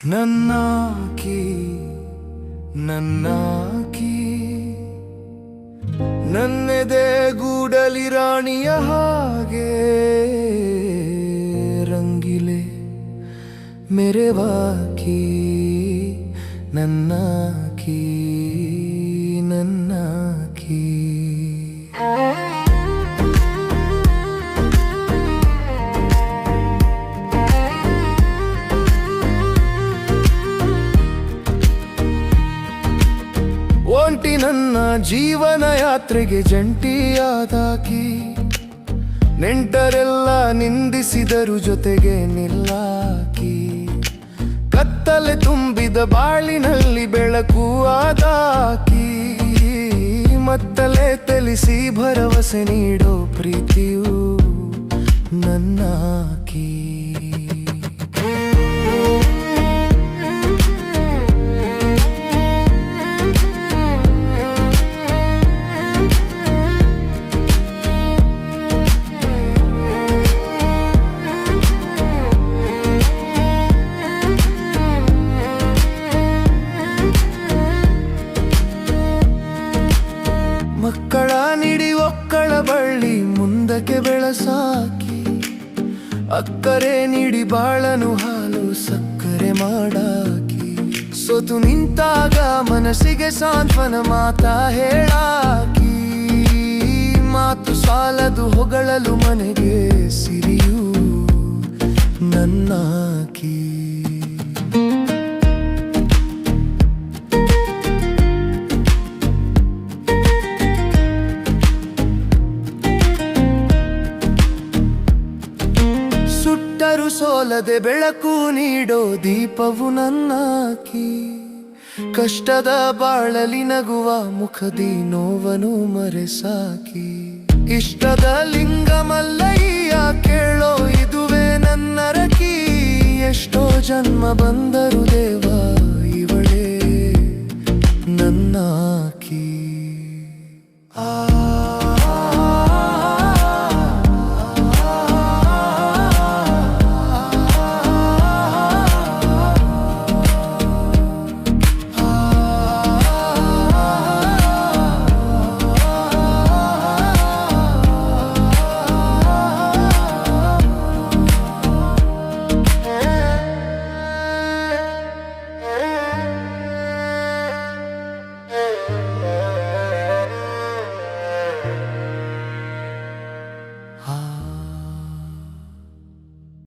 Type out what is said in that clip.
ನನ್ನಾಕಿ ನನ್ನಾಕಿ ನನ್ನೆದೆ ಗೂಡಲಿ ರಾಣಿಯ ಹಾಗೆ ರಂಗಿಲೆ ಮೆರೆವಾಕಿ ನನ್ನಾಕಿ ನನ್ನಾಕಿ ಒಂಟಿ ನನ್ನ ಜೀವನ ಯಾತ್ರೆಗೆ ಜಂಟಿಯಾದಾಕಿ ನೆಂಟರೆಲ್ಲ ನಿಂದಿಸಿದರು ಜೊತೆಗೆ ನಿಲ್ಲಾಕಿ ಕತ್ತಲೆ ತುಂಬಿದ ಬಾಳಿನಲ್ಲಿ ಬೆಳಕು ಆದಾಕಿ ಮತ್ತಲೇ ತಿಳಿಸಿ ಭರವಸೆ ನೀಡೋ ಪ್ರೀತಿಯು ನನ್ನಾಕಿ ಮಕ್ಕಳ ನೀಡಿ ಒಕ್ಕಳ ಬಳ್ಳಿ ಮುಂದಕ್ಕೆ ಬೆಳಸಾಕಿ ಅಕ್ಕರೆ ನೀಡಿ ಬಾಳನು ಹಾಲು ಸಕ್ಕರೆ ಮಾಡಾಕಿ ಸೋತು ನಿಂತಾಗ ಮನಸ್ಸಿಗೆ ಸಾಂತ್ವನ ಮಾತಾ ಹೇಳಾಕಿ ಮಾತು ಸಾಲದು ಹೊಗಳಲು ಮನೆಗೆ ಸಿರಿಯು ನನ್ನಾಕಿ ಸುಟ್ಟರು ಸೋಲದೆ ಬೆಳಕು ನೀಡೋ ದೀಪವು ನನ್ನಾಕಿ ಕಷ್ಟದ ಬಾಳಲಿ ನಗುವ ಮುಖದಿ ನೋವನು ಮರೆಸಾಕಿ ಇಷ್ಟದ ಲಿಂಗ ಮಲ್ಲಯ್ಯ ಕೇಳೋ ಇದುವೇ ನನ್ನರಕಿ ಎಷ್ಟೋ ಜನ್ಮ ಬಂದರು ದೇವ